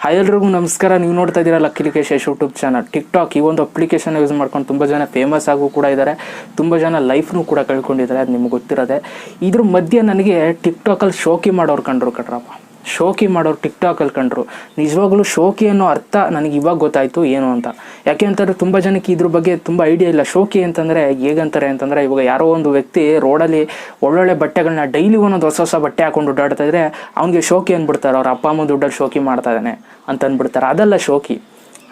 Hi ಎಲ್ರಿಗೂ ನಮಸ್ಕಾರ. ನೀವು ನೋಡ್ತಾ ಇದ್ದೀರಾ Lakkish Yash YouTube channel. TikTok ಈ ಒಂದು ಅಪ್ಲಿಕೇಶನ್ ಯೂಸ್ ಮಾಡ್ಕೊಂಡು ತುಂಬ ಜನ ಫೇಮಸ್ ಆಗು ಕೂಡ ಇದ್ದಾರೆ, ತುಂಬ ಜನ ಲೈಫ್ನೂ ಕೂಡ ಕಳ್ಕೊಂಡಿದ್ದಾರೆ. ಅದು ನಿಮ್ಗೆ ಗೊತ್ತಿರೋದೆ. ಇದ್ರ ಮಧ್ಯೆ ನನಗೆ ಟಿಕ್ ಟಾಕಲ್ಲಿ ಶೋಕಿ ಮಾಡೋರು ಕಂಡ್ರು ಕಣ್ರಪ್ಪ. ಶೋಕಿ ಮಾಡೋರು ಟಿಕ್ ಟಾಕಲ್ಲಿ ಕಂಡ್ರು. ನಿಜವಾಗ್ಲೂ ಶೋಕಿ ಅನ್ನೋ ಅರ್ಥ ನನಗೆ ಇವಾಗ ಗೊತ್ತಾಯಿತು ಏನು ಅಂತ. ಯಾಕೆ ಅಂತಂದರೆ ತುಂಬ ಜನಕ್ಕೆ ಇದ್ರ ಬಗ್ಗೆ ತುಂಬ ಐಡಿಯಾ ಇಲ್ಲ. ಶೋಕಿ ಅಂತಂದರೆ ಹೇಗಂತಾರೆ ಅಂತಂದರೆ, ಇವಾಗ ಯಾರೋ ಒಂದು ವ್ಯಕ್ತಿ ರೋಡಲ್ಲಿ ಒಳ್ಳೊಳ್ಳೆ ಬಟ್ಟೆಗಳನ್ನ ಡೈಲಿ ಒಂದೊಂದು ಹೊಸ ಬಟ್ಟೆ ಹಾಕೊಂಡು ಓಡಾಡ್ತಾ ಇದ್ರೆ ಅವ್ನಿಗೆ ಶೋಕಿ ಅಂದ್ಬಿಡ್ತಾರೆ. ಅವ್ರ ಅಪ್ಪ ಅಮ್ಮ ದುಡ್ಡಲ್ಲಿ ಶೋಕಿ ಮಾಡ್ತಾ ಇದ್ದಾನೆ ಅಂತ ಅಂದ್ಬಿಡ್ತಾರೆ. ಅದಲ್ಲ ಶೋಕಿ.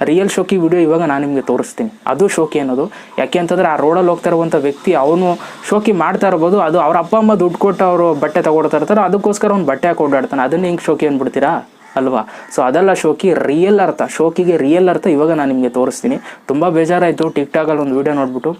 ರಿಯಲ್ ಶೋಕಿ ವಿಡಿಯೋ ಇವಾಗ ನಾನು ನಿಮಗೆ ತೋರಿಸ್ತೀನಿ. ಅದು ಶೋಕಿ ಅನ್ನೋದು. ಯಾಕೆ ಅಂತಂದರೆ ಆ ರೋಡಲ್ಲಿ ಹೋಗ್ತಾ ಇರುವಂಥ ವ್ಯಕ್ತಿ ಅವನು ಶೋಕಿ ಮಾಡ್ತಾ ಇರ್ಬೋದು, ಅದು ಅವ್ರ ಅಪ್ಪ ಅಮ್ಮ ದುಡ್ಡು ಕೊಟ್ಟು ಅವರು ಬಟ್ಟೆ ತಗೊಡ್ತಾ ಇರ್ತಾರೆ, ಅದಕ್ಕೋಸ್ಕರ ಅವ್ನು ಬಟ್ಟೆ ಹಾಕಿ ಓಡಾಡ್ತಾನೆ. ಅದನ್ನ ಹೆಂಗೆ ಶೋಕಿ ಅಂದ್ಬಿಡ್ತೀರಾ ಅಲ್ವಾ? ಸೊ ಅದಲ್ಲ ಶೋಕಿ. ರಿಯಲ್ ಅರ್ಥ, ಶೋಕಿಗೆ ರಿಯಲ್ ಅರ್ಥ ಇವಾಗ ನಾನು ನಿಮಗೆ ತೋರಿಸ್ತೀನಿ. ತುಂಬ ಬೇಜಾರಾಯಿತು ಟಿಕ್ ಟಾಕಲ್ಲಿ ಒಂದು ವೀಡಿಯೋ ನೋಡ್ಬಿಟ್ಟು.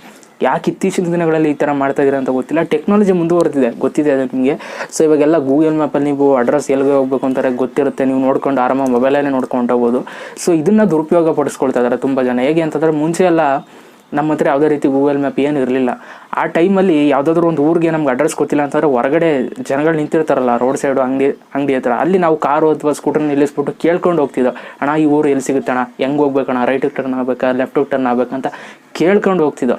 ಯಾಕೆ ಇತ್ತೀಚಿನ ದಿನಗಳಲ್ಲಿ ಈ ಥರ ಮಾಡ್ತಾ ಇದ್ದೀರಾ ಅಂತ ಗೊತ್ತಿಲ್ಲ. ಟೆಕ್ನಾಲಜಿ ಮುಂದುವರೆದಿದೆ, ಗೊತ್ತಿದೆ ಅದು ನಿಮಗೆ. ಸೊ ಇವಾಗೆಲ್ಲ ಗೂಗಲ್ ಮ್ಯಾಪಲ್ಲಿ ನೀವು ಅಡ್ರೆಸ್ ಎಲ್ಲಿಗೆ ಹೋಗ್ಬೇಕು ಅಂತಾರೆ ಗೊತ್ತಿರುತ್ತೆ. ನೀವು ನೋಡ್ಕೊಂಡು ಆರಾಮ ಮೊಬೈಲಲ್ಲೇ ನೋಡ್ಕೊಂಡು ಹೋಗ್ಬೋದು. ಸೊ ಇದನ್ನು ದುರುಪಯೋಗ ಪಡಿಸ್ಕೊಳ್ತಾ ಇದ್ದಾರೆ ತುಂಬ ಜನ. ಹೇಗೆ ಅಂತಂದರೆ, ಮುಂಚೆ ಎಲ್ಲ ನಮ್ಮ ಹತ್ರ ಯಾವುದೇ ರೀತಿ ಗೂಗಲ್ ಮ್ಯಾಪ್ ಏನು ಇರಲಿಲ್ಲ. ಆ ಟೈಮಲ್ಲಿ ಯಾವುದಾದ್ರೂ ಒಂದು ಊರಿಗೆ ನಮ್ಗೆ ಅಡ್ರೆಸ್ ಗೊತ್ತಿಲ್ಲ ಅಂತಂದರೆ ಹೊರಗಡೆ ಜನಗಳು ನಿಂತಿರ್ತಾರಲ್ಲ ರೋಡ್ ಸೈಡು, ಅಂಗಡಿ ಹತ್ರ, ಅಲ್ಲಿ ನಾವು ಕಾರು ಅಥವಾ ಸ್ಕೂಟರ್ನ ನಿಲ್ಲಿಸ್ಬಿಟ್ಟು ಕೇಳ್ಕೊಂಡು ಹೋಗ್ತಿದ್ದೋ. ಅಣ್ಣ ಈ ಊರು ಎಲ್ಲಿ ಸಿಗುತ್ತೆ ಅಣ್ಣ, ಹೆಂಗೆ ಹೋಗ್ಬೇಕಣ್ಣ, ರೈಟಿಗೆ ಟರ್ನ್ ಆಗ್ಬೇಕಾ ಲೆಫ್ಟಿಗೆ ಟರ್ನ್ ಆಗ್ಬೇಕಂತ ಕೇಳ್ಕೊಂಡು ಹೋಗ್ತಿದ್ದೋ.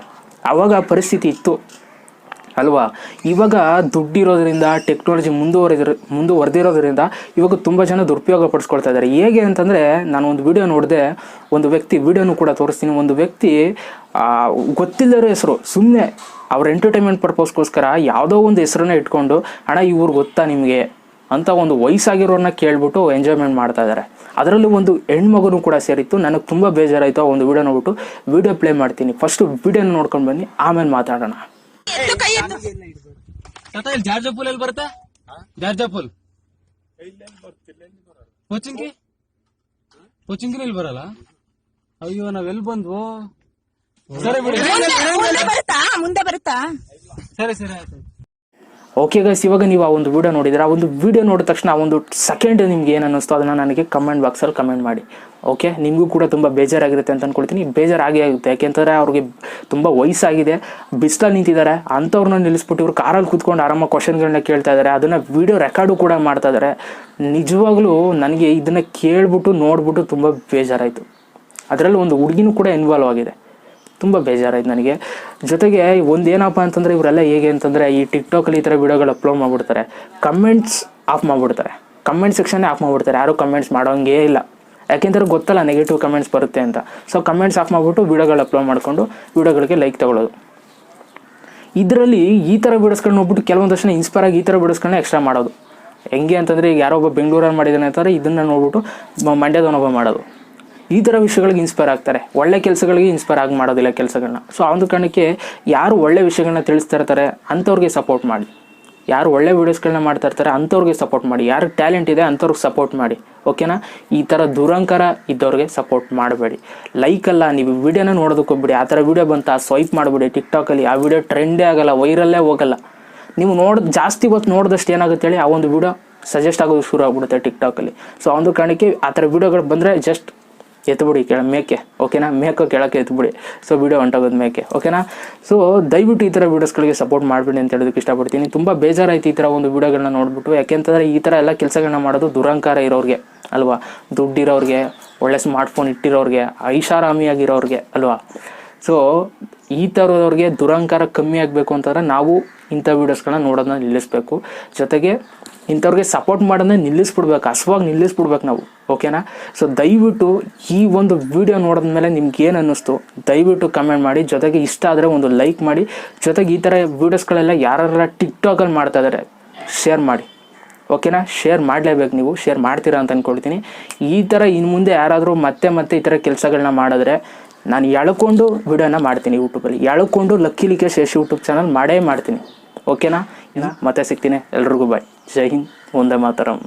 ಆವಾಗ ಪರಿಸ್ಥಿತಿ ಇತ್ತು ಅಲ್ವಾ? ಇವಾಗ ದುಡ್ಡಿರೋದ್ರಿಂದ, ಟೆಕ್ನಾಲಜಿ ಮುಂದುವರೆದಿರೋದ್ರಿಂದ ಇವಾಗ ತುಂಬ ಜನ ದುರುಪಯೋಗ ಪಡಿಸ್ಕೊಳ್ತಾ ಇದ್ದಾರೆ. ಹೇಗೆ ಅಂತಂದರೆ, ನಾನು ಒಂದು ವಿಡಿಯೋ ನೋಡಿದೆ. ಒಂದು ವ್ಯಕ್ತಿ, ವಿಡಿಯೋನು ಕೂಡ ತೋರಿಸ್ತೀನಿ. ಒಂದು ವ್ಯಕ್ತಿ ಗೊತ್ತಿಲ್ಲದರ ಹೆಸರು, ಸುಮ್ಮನೆ ಅವ್ರ ಎಂಟರ್ಟೈನ್ಮೆಂಟ್ ಪರ್ಪಸ್ಗೋಸ್ಕರ ಯಾವುದೋ ಒಂದು ಹೆಸರನ್ನ ಇಟ್ಕೊಂಡು, ಅಣ್ಣ ಈ ಊರು ಗೊತ್ತಾ ನಿಮಗೆ ಅಂತ ಒಂದು ವಯಸ್ಸಾಗಿರೋರನ್ನ ಕೇಳ್ಬಿಟ್ಟು ಎಂಜಾಯ್ಮೆಂಟ್ ಮಾಡ್ತಾ ಇದ್ದಾರೆ. ಅದರಲ್ಲೂ ಒಂದು ಹೆಣ್ಮಗುನು ಕೂಡ ಸೇರಿತ್ತು. ನನಗೆ ತುಂಬ ಬೇಜಾರಾಯಿತು. ಒಂದು ವಿಡಿಯೋ ನೋಡ್ಬಿಟ್ಟು ವಿಡಿಯೋ ಪ್ಲೇ ಮಾಡ್ತೀನಿ. ಫಸ್ಟು ವಿಡಿಯೋನ ನೋಡ್ಕೊಂಡು ಬನ್ನಿ, ಆಮೇಲೆ ಮಾತಾಡೋಣ. ಜಾರ್ಜಪುಲ್ ಎಲ್ಲಿ ಬರುತ್ತೆ? ಜಾರ್ಜಪುಲ್ ಕೋಚಿಂಗ್ ಬರಲ್ಲ. ಅಯ್ಯೋ ನಾವೆಲ್ಲಿ ಬಂದ್ವು? ಸರಿ ಬಿಡಿ, ಮುಂದೆ ಬರುತ್ತಾ? ಸರಿ ಸರಿ ಆಯ್ತು. ಓಕೆ ಗೈಸ್, ಇವಾಗ ನೀವು ಆ ಒಂದು ವಿಡಿಯೋ ನೋಡಿದ್ರೆ, ಆ ಒಂದು ವಿಡಿಯೋ ನೋಡಿದ ತಕ್ಷಣ ಆ ಒಂದು ಸೆಕೆಂಡ್ ನಿಮ್ಗೆ ಏನು ಅನ್ನಿಸ್ತೋ ಅದನ್ನು ನನಗೆ ಕಮೆಂಟ್ ಬಾಕ್ಸಲ್ಲಿ ಕಮೆಂಟ್ ಮಾಡಿ. ಓಕೆ, ನಿಮಗೂ ಕೂಡ ತುಂಬ ಬೇಜಾರಾಗಿರುತ್ತೆ ಅಂತ ಅಂದ್ಕೊಳ್ತೀನಿ. ಬೇಜಾರಾಗೇ ಆಗುತ್ತೆ. ಯಾಕೆಂತಂದರೆ ಅವ್ರಿಗೆ ತುಂಬ ವಯಸ್ಸಾಗಿದೆ, ಬಿಸಿಲಲ್ಲಿ ನಿಂತಿದ್ದಾರೆ. ಅಂಥವ್ರನ್ನ ನಿಲ್ಲಿಸ್ಬಿಟ್ಟು ಇವರು ಕಾರಲ್ಲಿ ಕೂತ್ಕೊಂಡು ಆರಾಮಾಗಿ ಕ್ವಶನ್ಗಳನ್ನ ಕೇಳ್ತಾ ಇದ್ದಾರೆ. ಅದನ್ನು ವಿಡಿಯೋ ರೆಕಾರ್ಡು ಕೂಡ ಮಾಡ್ತಾ ಇದ್ದಾರೆ. ನಿಜವಾಗ್ಲೂ ನನಗೆ ಇದನ್ನು ಕೇಳ್ಬಿಟ್ಟು ನೋಡ್ಬಿಟ್ಟು ತುಂಬ ಬೇಜಾರಾಯಿತು. ಅದರಲ್ಲೂ ಒಂದು ಹುಡುಗಿನೂ ಕೂಡ ಇನ್ವಾಲ್ವ್ ಆಗಿದೆ. ತುಂಬ ಬೇಜಾರಾಯ್ತು ನನಗೆ. ಜೊತೆಗೆ ಒಂದೇನಪ್ಪ ಅಂತಂದರೆ, ಇವರೆಲ್ಲ ಹೇಗೆ ಅಂತಂದರೆ, ಈ ಟಿಕ್ ಟಾಕಲ್ಲಿ ಈ ಥರ ವಿಡಿಯೋಗಳು ಅಪ್ಲೋಡ್ ಮಾಡಿಬಿಡ್ತಾರೆ. ಕಮೆಂಟ್ಸ್ ಆಫ್ ಮಾಡಿಬಿಡ್ತಾರೆ, ಕಮೆಂಟ್ ಸೆಕ್ಷನ್ನೇ ಆಫ್ ಮಾಡಿಬಿಡ್ತಾರೆ. ಯಾರೂ ಕಮೆಂಟ್ಸ್ ಮಾಡೋಂಗೇ ಇಲ್ಲ. ಯಾಕೆಂದರೆ ಗೊತ್ತಲ್ಲ ನೆಗೆಟಿವ್ ಕಮೆಂಟ್ಸ್ ಬರುತ್ತೆ ಅಂತ. ಸೊ ಕಮೆಂಟ್ಸ್ ಆಫ್ ಮಾಡಿಬಿಟ್ಟು ವಿಡಿಯೋಗಳು ಅಪ್ಲೋಡ್ ಮಾಡಿಕೊಂಡು ವಿಡಿಯೋಗಳಿಗೆ ಲೈಕ್ ತಗೊಳ್ಳೋದು. ಇದರಲ್ಲಿ ಈ ಥರ ವಿಡಿಯೋಸ್ಗಳನ್ನ ನೋಡ್ಬಿಟ್ಟು ಕೆಲವೊಂದಷ್ಟು ಜನ ಇನ್ಸ್ಪೈರ್ ಆಗಿ ಈ ಥರ ವಿಡಿಯೋಸ್ಗಳನ್ನ ಎಕ್ಸ್ಟ್ರಾ ಮಾಡೋದು. ಹೆಂಗೆ ಅಂತಂದರೆ, ಈಗ ಯಾರೋ ಒಬ್ಬ ಬೆಂಗಳೂರಲ್ಲಿ ಮಾಡಿದ್ದಾನೆ ಅಂತಂದರೆ ಇದನ್ನು ನೋಡ್ಬಿಟ್ಟು ಮಂಡ್ಯದವನೊಬ್ಬ ಮಾಡೋದು. ಈ ಥರ ವಿಷಯಗಳಿಗೆ ಇನ್ಸ್ಪೈರ್ ಆಗ್ತಾರೆ. ಒಳ್ಳೆ ಕೆಲಸಗಳಿಗೆ ಇನ್ಸ್ಪೈರ್ ಆಗಿ ಮಾಡೋದಿಲ್ಲ ಕೆಲಸಗಳನ್ನ. ಸೊ ಆ ಒಂದು ಕಾರಣಕ್ಕೆ ಯಾರು ಒಳ್ಳೆ ವಿಷಯಗಳನ್ನ ತಿಳಿಸ್ತಾ ಇರ್ತಾರೆ ಅಂಥವ್ರಿಗೆ ಸಪೋರ್ಟ್ ಮಾಡಿ. ಯಾರು ಒಳ್ಳೆ ವೀಡಿಯೋಸ್ಗಳನ್ನ ಮಾಡ್ತಾ ಇರ್ತಾರೆ ಅಂಥವ್ರಿಗೆ ಸಪೋರ್ಟ್ ಮಾಡಿ. ಯಾರು ಟ್ಯಾಲೆಂಟ್ ಇದೆ ಅಂಥವ್ರಿಗೆ ಸಪೋರ್ಟ್ ಮಾಡಿ. ಓಕೆನಾ? ಈ ಥರ ದುರಂಕಾರ ಇದ್ದವ್ರಿಗೆ ಸಪೋರ್ಟ್ ಮಾಡಬೇಡಿ. ಲೈಕಲ್ಲ, ನೀವು ವಿಡಿಯೋನ ನೋಡೋದಕ್ಕೆ ಹೋಗ್ಬಿಡಿ. ಆ ಥರ ವಿಡಿಯೋ ಬಂತ ಸ್ವೈಪ್ ಮಾಡಿಬಿಡಿ. ಟಿಕ್ ಟಾಕಲ್ಲಿ ಆ ವಿಡಿಯೋ ಟ್ರೆಂಡೇ ಆಗಲ್ಲ, ವೈರಲ್ಲೇ ಹೋಗಲ್ಲ. ನೀವು ಜಾಸ್ತಿ ಹೊತ್ತು ನೋಡಿದಷ್ಟು ಏನಾಗುತ್ತೆ ಹೇಳಿ, ಆ ಒಂದು ವಿಡಿಯೋ ಸಜೆಸ್ಟ್ ಆಗೋದು ಶುರು ಆಗ್ಬಿಡುತ್ತೆ ಟಿಕ್ ಟಾಕಲ್ಲಿ. ಸೊ ಆ ಒಂದು ಕಾರಣಕ್ಕೆ ಆ ಥರ ವಿಡಿಯೋಗಳು ಬಂದರೆ ಜಸ್ಟ್ ಎತ್ಬಿಡಿ ಮೇಕೆ. ಓಕೆನಾ? ಮೇಕೆ ಕೆಳಕ್ಕೆ ಎತ್ಬಿಡಿ. ಸೊ ವಿಡಿಯೋ ಹೊಂಟೋಗೋದು ಮೇಕೆ. ಓಕೆನಾ? ಸೊ ದಯವಿಟ್ಟು ಈ ಥರ ವೀಡಿಯೋಸ್ಗಳಿಗೆ ಸಪೋರ್ಟ್ ಮಾಡಬೇಡಿ ಅಂತ ಹೇಳೋದಕ್ಕೆ ಇಷ್ಟಪಡ್ತೀನಿ. ತುಂಬ ಬೇಜಾರಾಯ್ತು ಈ ಥರ ಒಂದು ವಿಡಿಯೋಗಳನ್ನ ನೋಡ್ಬಿಟ್ಟು. ಯಾಕೆಂತಂದರೆ ಈ ಥರ ಎಲ್ಲ ಕೆಲಸಗಳನ್ನ ಮಾಡೋದು ದುರಂಕಾರ ಇರೋರಿಗೆ ಅಲ್ವಾ? ದುಡ್ಡಿರೋರಿಗೆ, ಒಳ್ಳೆ ಸ್ಮಾರ್ಟ್ಫೋನ್ ಇಟ್ಟಿರೋರಿಗೆ, ಐಷಾರಾಮಿಯಾಗಿರೋರಿಗೆ ಅಲ್ವಾ? ಸೊ ಈ ಥರದವ್ರಿಗೆ ದುರಂಕಾರ ಕಮ್ಮಿ ಆಗಬೇಕು ಅಂತಂದರೆ ನಾವು ಇಂಥ ವೀಡಿಯೋಸ್ಗಳನ್ನ ನೋಡೋದನ್ನ ನಿಲ್ಲಿಸ್ಬೇಕು. ಜೊತೆಗೆ ಇಂಥವ್ರಿಗೆ ಸಪೋರ್ಟ್ ಮಾಡೋದನ್ನ ನಿಲ್ಲಿಸ್ಬಿಡ್ಬೇಕು, ಹಸುವಾಗಿ ನಿಲ್ಲಿಸ್ಬಿಡ್ಬೇಕು ನಾವು. ಓಕೆನಾ? ಸೊ ದಯವಿಟ್ಟು ಈ ಒಂದು ವಿಡಿಯೋ ನೋಡಿದ್ಮೇಲೆ ನಿಮ್ಗೆ ಏನು ಅನ್ನಿಸ್ತು ದಯವಿಟ್ಟು ಕಮೆಂಟ್ ಮಾಡಿ. ಜೊತೆಗೆ ಇಷ್ಟ ಆದರೆ ಒಂದು ಲೈಕ್ ಮಾಡಿ. ಜೊತೆಗೆ ಈ ಥರ ವೀಡಿಯೋಸ್ಗಳೆಲ್ಲ ಯಾರೆಲ್ಲ ಟಿಕ್ ಟಾಕಲ್ಲಿ ಮಾಡ್ತಾ ಇದ್ದಾರೆ ಶೇರ್ ಮಾಡಿ. ಓಕೆನಾ? ಶೇರ್ ಮಾಡಲೇಬೇಕು. ನೀವು ಶೇರ್ ಮಾಡ್ತೀರಾ ಅಂತ ಅಂದ್ಕೊಳ್ತೀನಿ. ಈ ಥರ ಇನ್ನು ಮುಂದೆ ಯಾರಾದರೂ ಮತ್ತೆ ಈ ಥರ ಕೆಲಸಗಳನ್ನ ಮಾಡಿದ್ರೆ ನಾನು ಎಳ್ಕೊಂಡು ವಿಡಿಯೋನ ಮಾಡ್ತೀನಿ ಯೂಟ್ಯೂಬಲ್ಲಿ. ಎಳ್ಕೊಂಡು ಲಕ್ಕೀಶ್ ಯಶ್ ಯೂಟ್ಯೂಬ್ ಚಾನಲ್ ಮಾಡೇ ಮಾಡ್ತೀನಿ. ಓಕೆನಾ? ಮತ್ತೆ ಸಿಗ್ತೀನಿ. ಎಲ್ರಿಗೂ ಬಾಯ್. ಜೈ ಹಿಂದ್, ಒಂದೇ ಮಾತರಂ.